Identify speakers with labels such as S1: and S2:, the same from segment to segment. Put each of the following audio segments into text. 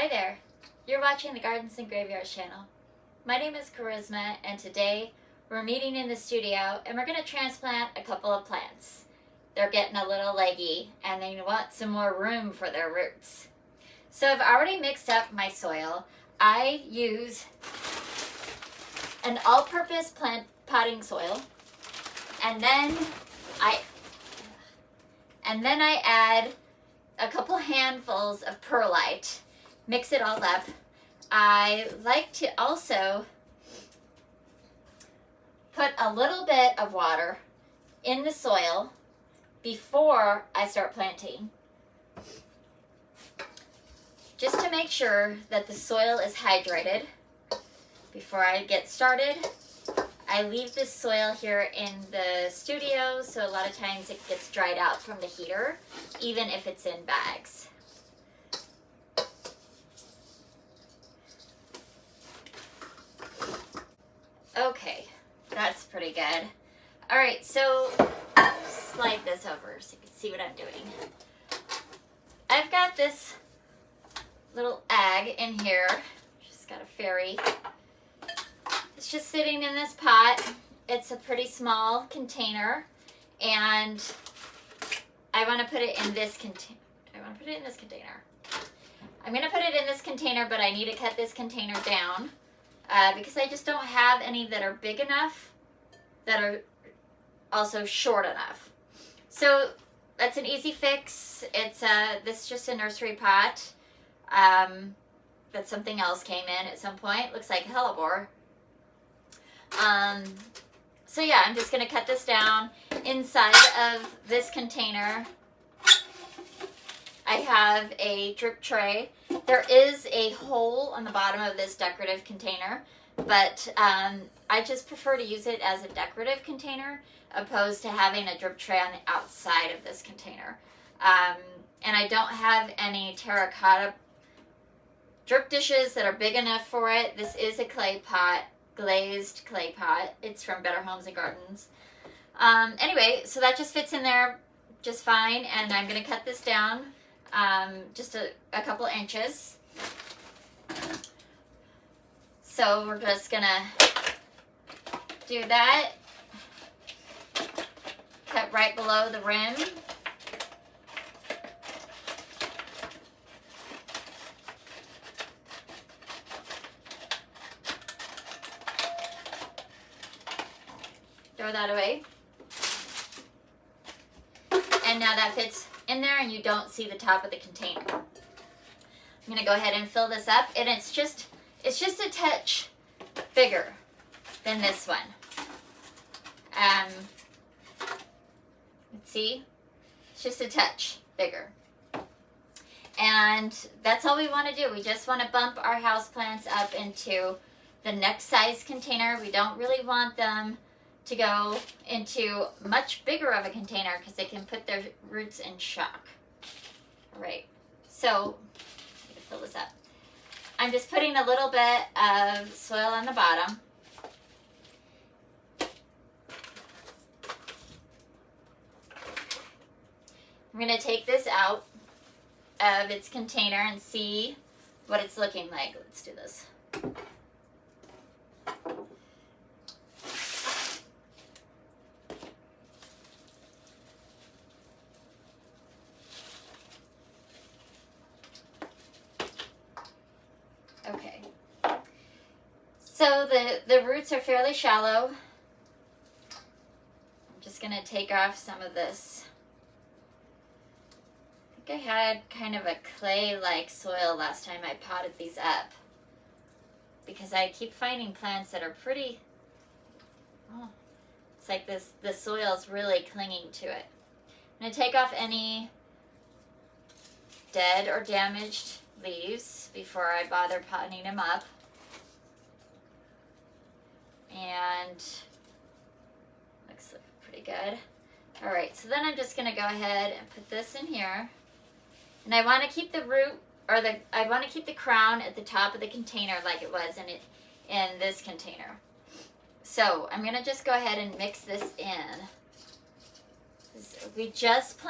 S1: Hi there, you're watching the Gardens and Graveyards channel. My name is Charisma, and today we're meeting in the studio and we're going to transplant a couple of plants. They're getting a little leggy and they want some more room for their roots. So I've already mixed up my soil. I use an all-purpose plant potting soil, and then I add a couple handfuls of perlite. Mix it all up. I like to also put a little bit of water in the soil before I start planting, just to make sure that the soil is hydrated before I get started. I leave this soil here in the studio, so a lot of times it gets dried out from the heater, even if it's in bags. Okay, that's pretty good. All right, so slide this over so you can see what I'm doing. I've got this little egg in here. Just got a fairy. It's just sitting in this pot. It's a pretty small container, and I want to put it in this container. I'm going to put it in this container, but I need to cut this container down. Because I just don't have any that are big enough that are also short enough. So that's an easy fix. It's this is just a nursery pot that something else came in at some point. Looks like hellebore. So yeah, I'm just going to cut this down. Inside of this container, I have a drip tray. There is a hole on the bottom of this decorative container, but I just prefer to use it as a decorative container opposed to having a drip tray on the outside of this container. And I don't have any terracotta drip dishes that are big enough for it. This is a clay pot, glazed clay pot. It's from Better Homes and Gardens. Anyway, so that just fits in there just fine, and I'm going to cut this down just a couple inches. So we're just gonna do that. Cut right below the rim. Throw that away. And now that fits in there and you don't see the top of the container. I'm going to go ahead and fill this up, and it's just a touch bigger than this one. Let's see, it's just a touch bigger. And that's all we want to do. We just want to bump our houseplants up into the next size container. We don't really want them to go into much bigger of a container because they can put their roots in shock. All right, so I'm gonna fill this up. I'm just putting a little bit of soil on the bottom. I'm gonna take this out of its container and see what it's looking like. Let's do this. Okay, so the roots are fairly shallow. I'm just going to take off some of this. I think I had kind of a clay-like soil last time I potted these up, because I keep finding plants that are pretty, it's like the soil is really clinging to it. I'm going to take off any dead or damaged leaves before I bother potting them up. And looks pretty good. All right, so then I'm just going to go ahead and put this in here. And I want to keep the root, or I want to keep the crown at the top of the container like it was in this container. So I'm going to just go ahead and mix this in. We just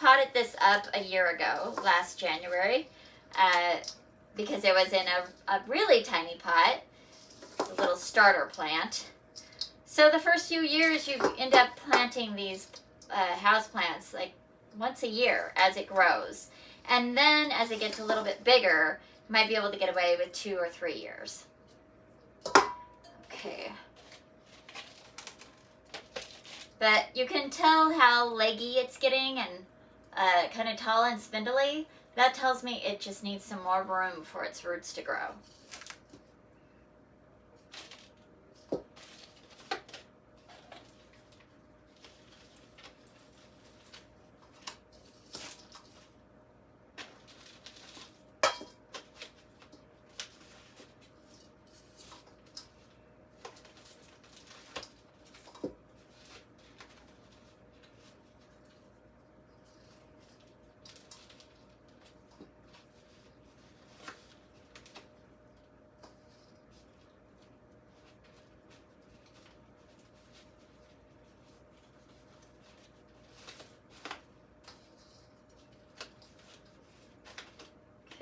S1: potted this up a year ago, last January. because it was in a really tiny pot, a little starter plant. So the first few years you end up planting these houseplants like once a year as it grows. And then as it gets a little bit bigger, you might be able to get away with 2 or 3 years. Okay. But you can tell how leggy it's getting and kind of tall and spindly. That tells me it just needs some more room for its roots to grow.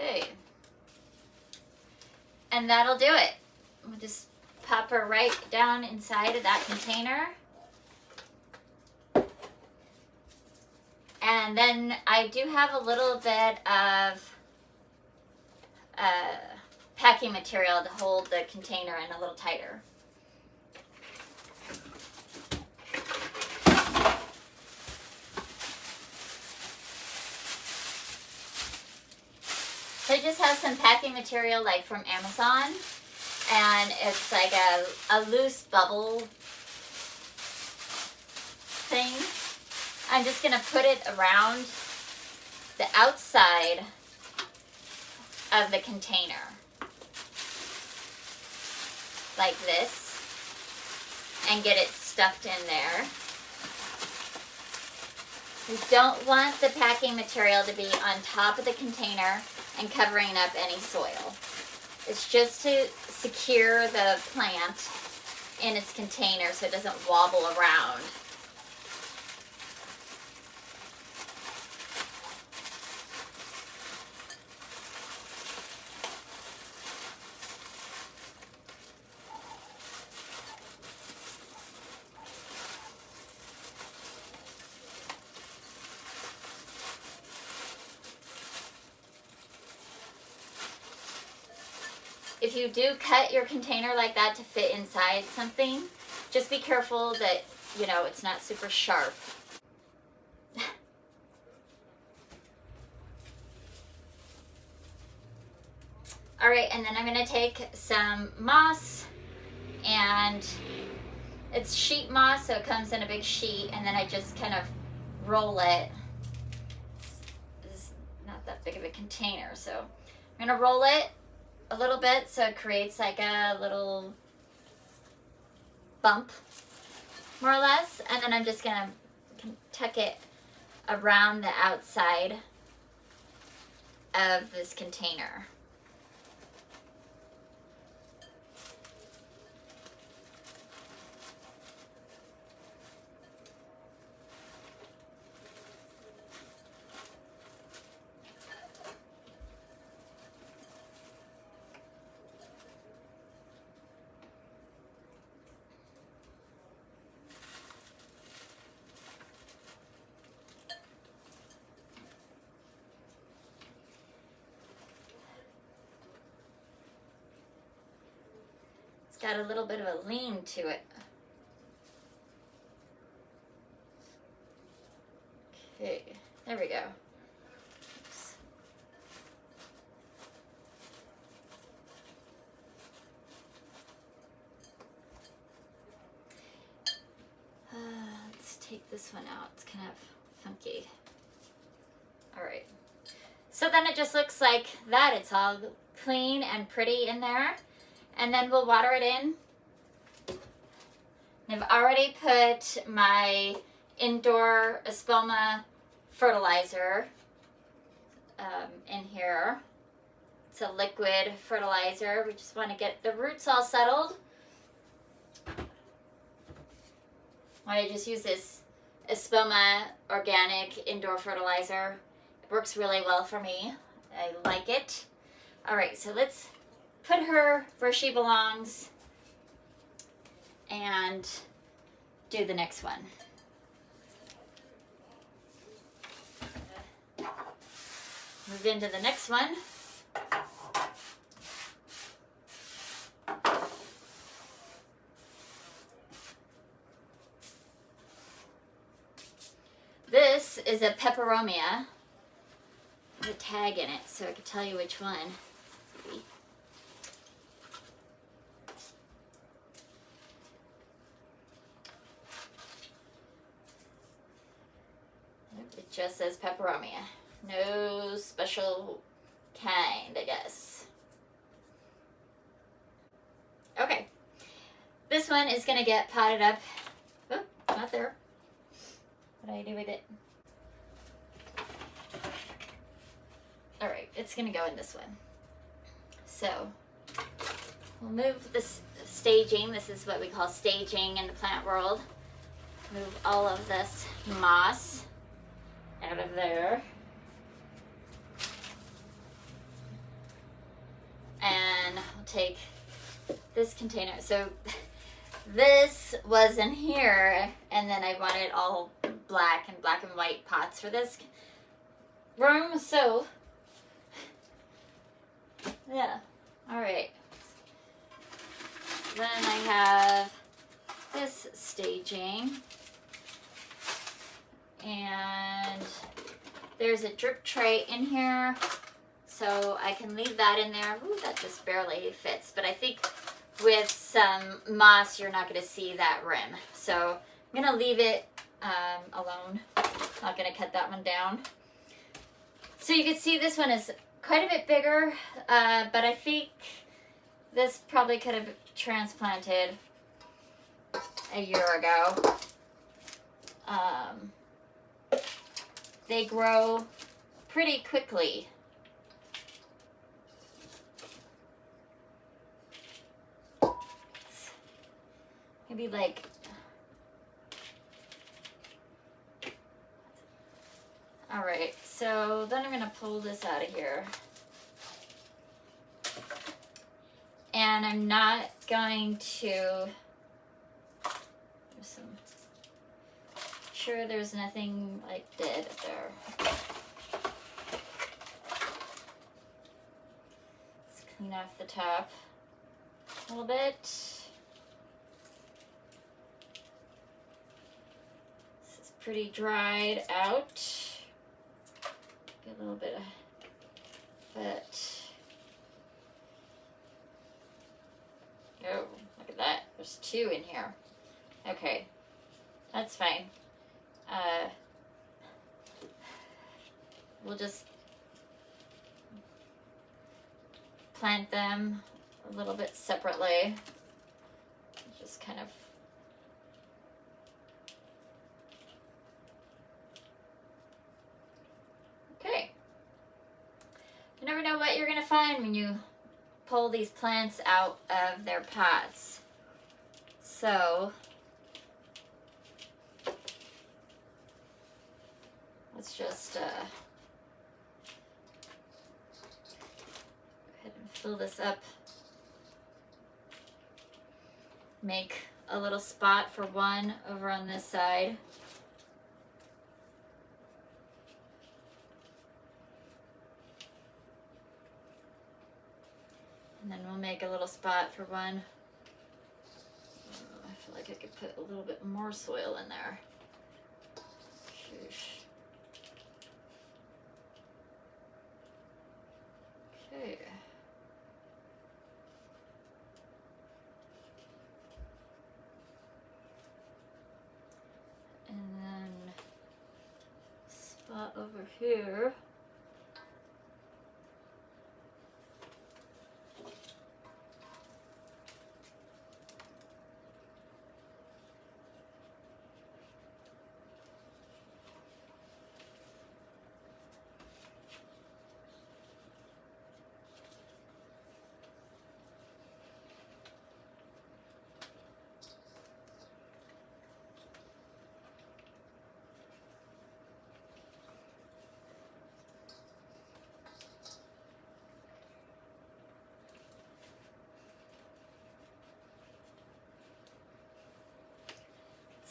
S1: Okay. And that'll do it. We'll just pop her right down inside of that container. And then I do have a little bit of packing material to hold the container in a little tighter. So I just have some packing material like from Amazon, and it's like a loose bubble thing. I'm just gonna put it around the outside of the container like this and get it stuffed in there. We don't want the packing material to be on top of the container and covering up any soil. It's just to secure the plant in its container so it doesn't wobble around. If you do cut your container like that to fit inside something, just be careful that, you know, it's not super sharp. All right, and then I'm gonna take some moss, and it's sheet moss, so it comes in a big sheet, and then I just kind of roll it. It's not that big of a container, so I'm gonna roll it a little bit so it creates like a little bump, more or less, and then I'm just gonna tuck it around the outside of this container. Got a little bit of a lean to it. Okay, there we go. Oops. Let's take this one out. It's kind of funky. All right. So then it just looks like that. It's all clean and pretty in there. And then we'll water it in. I've already put my indoor espoma fertilizer in here. It's a liquid fertilizer. We just want to get the roots all settled. I just use this espoma organic indoor fertilizer. It works really well for me. I like it. All right, so let's put her where she belongs and do the next one. Move into the next one. This is a Peperomia with a tag in it, so I could tell you which one. It just says Peperomia. No special kind, I guess. Okay. This one is going to get potted up. Oh, not there. What do I do with it? All right, it's going to go in this one. So we'll move this staging. This is what we call staging in the plant world. Move all of this moss out of there. And I'll take this container. So this was in here, and then I wanted all black and white pots for this room. So yeah, all right. Then I have this staging, and there's a drip tray in here, so I can leave that in there. Ooh, that just barely fits, but I think with some moss you're not going to see that rim, so I'm going to leave it alone. Not going to cut that one down. So you can see this one is quite a bit bigger, but I think this probably could have transplanted a year ago. They grow pretty quickly. Maybe like all right, so then I'm gonna pull this out of here. And I'm not going to, sure there's nothing like dead there. Let's clean off the top a little bit. This is pretty dried out. Get a little bit of, but oh, look at that. There's two in here. Okay, that's fine. We'll just plant them a little bit separately. Just kind of okay. You never know what you're gonna find when you pull these plants out of their pots. So let's just go ahead and fill this up. Make a little spot for one over on this side. And then we'll make a little spot for one. I feel like I could put a little bit more soil in there. Sheesh. Okay. And then spot over here.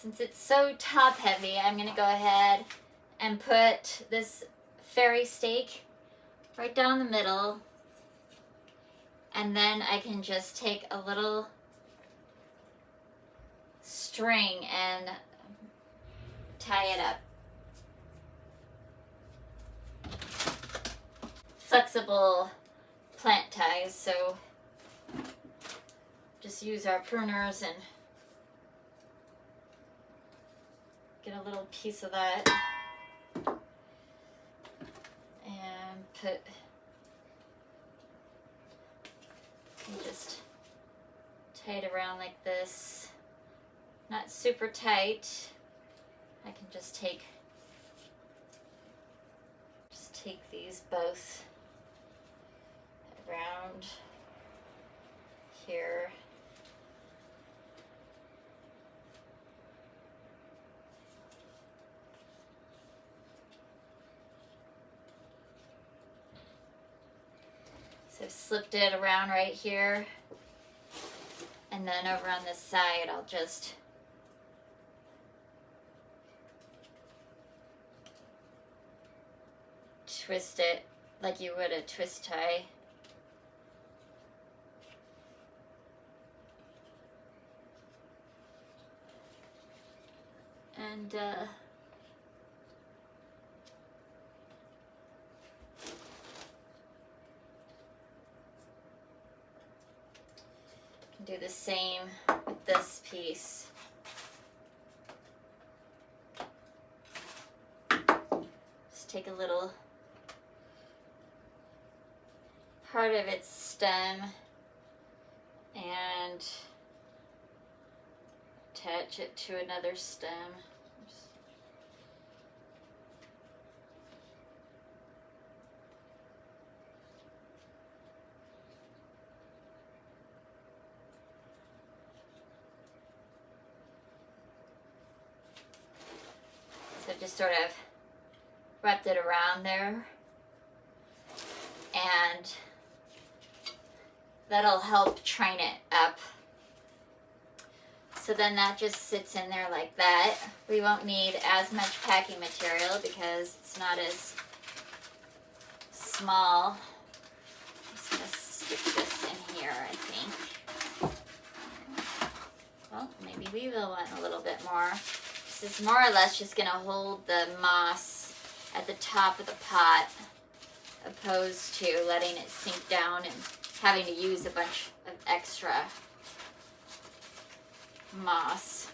S1: Since it's so top heavy, I'm going to go ahead and put this fairy stake right down the middle. And then I can just take a little string and tie it up. Flexible plant ties, so just use our pruners and get a little piece of that and just tie it around like this. Not super tight. I can just take these both around here. So I've slipped it around right here, and then over on this side I'll just twist it like you would a twist tie. And do the same with this piece. Just take a little part of its stem and attach it to another stem. So just sort of wrapped it around there, and that'll help train it up. So then that just sits in there like that. We won't need as much packing material because it's not as small. I'm just gonna stick this in here, I think. Well, maybe we will want a little bit more. This is more or less just gonna hold the moss at the top of the pot, opposed to letting it sink down and having to use a bunch of extra moss.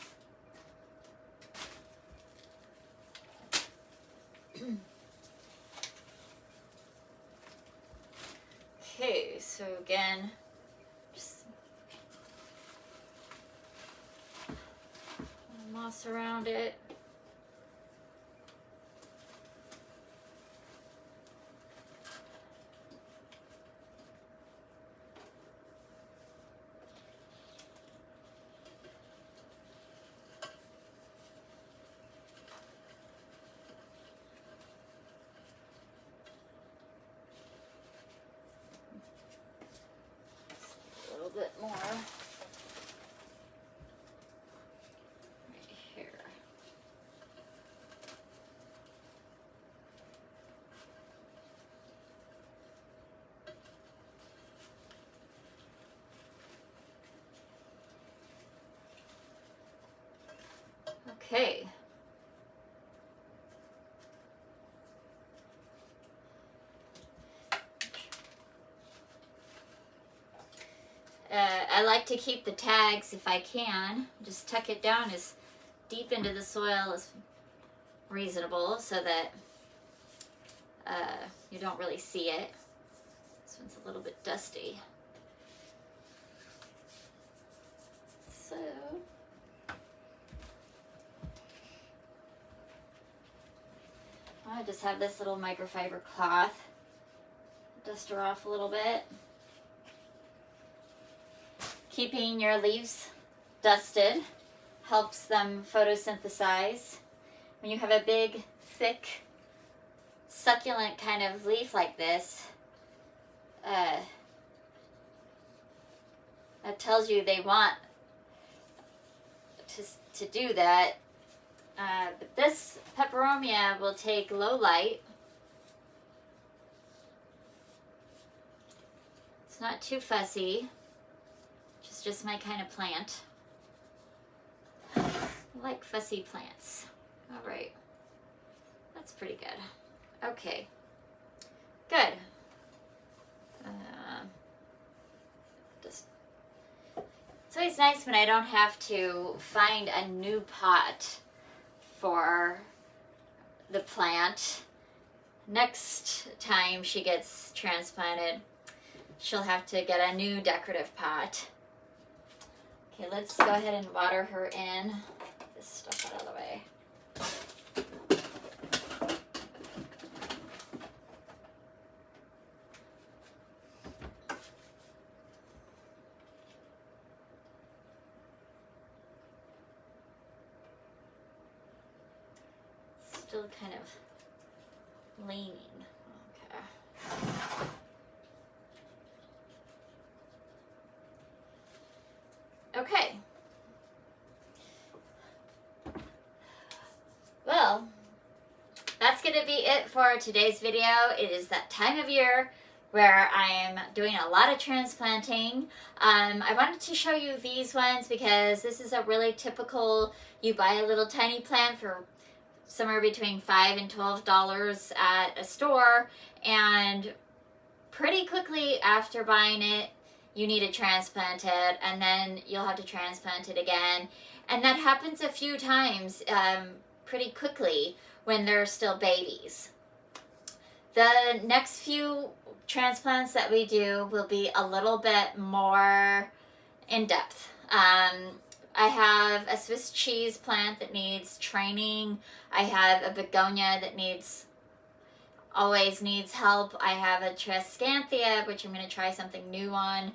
S1: Okay, so again, just moss around it. Bit more right here. Okay. I like to keep the tags if I can. Just tuck it down as deep into the soil as reasonable so that you don't really see it. This one's a little bit dusty. So I just have this little microfiber cloth. Dust her off a little bit. Keeping your leaves dusted helps them photosynthesize. When you have a big, thick, succulent kind of leaf like this, that tells you they want to do that. But this Peperomia will take low light. It's not too fussy. Just my kind of plant. I like fussy plants. All right. That's pretty good. Okay. Good. It's always nice when I don't have to find a new pot for the plant. Next time she gets transplanted, she'll have to get a new decorative pot. Okay, let's go ahead and water her in. Get this stuff out of the way. Still kind of leaning. Okay. Okay. Well, that's going to be it for today's video. It is that time of year where I'm doing a lot of transplanting. I wanted to show you these ones because this is a really typical, you buy a little tiny plant for somewhere between $5 and $12 at a store, and pretty quickly after buying it, you need to transplant it, and then you'll have to transplant it again. And that happens a few times pretty quickly when they're still babies. The next few transplants that we do will be a little bit more in-depth. I have a Swiss cheese plant that needs training. I have a begonia that always needs help. I have a Triscanthia, which I'm going to try something new on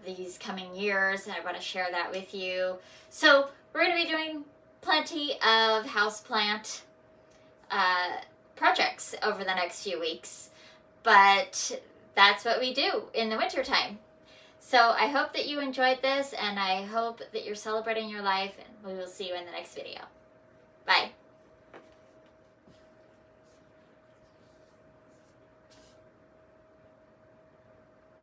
S1: these coming years, and I want to share that with you. So we're going to be doing plenty of houseplant projects over the next few weeks, but that's what we do in the wintertime. So I hope that you enjoyed this, and I hope that you're celebrating your life, and we will see you in the next video. Bye.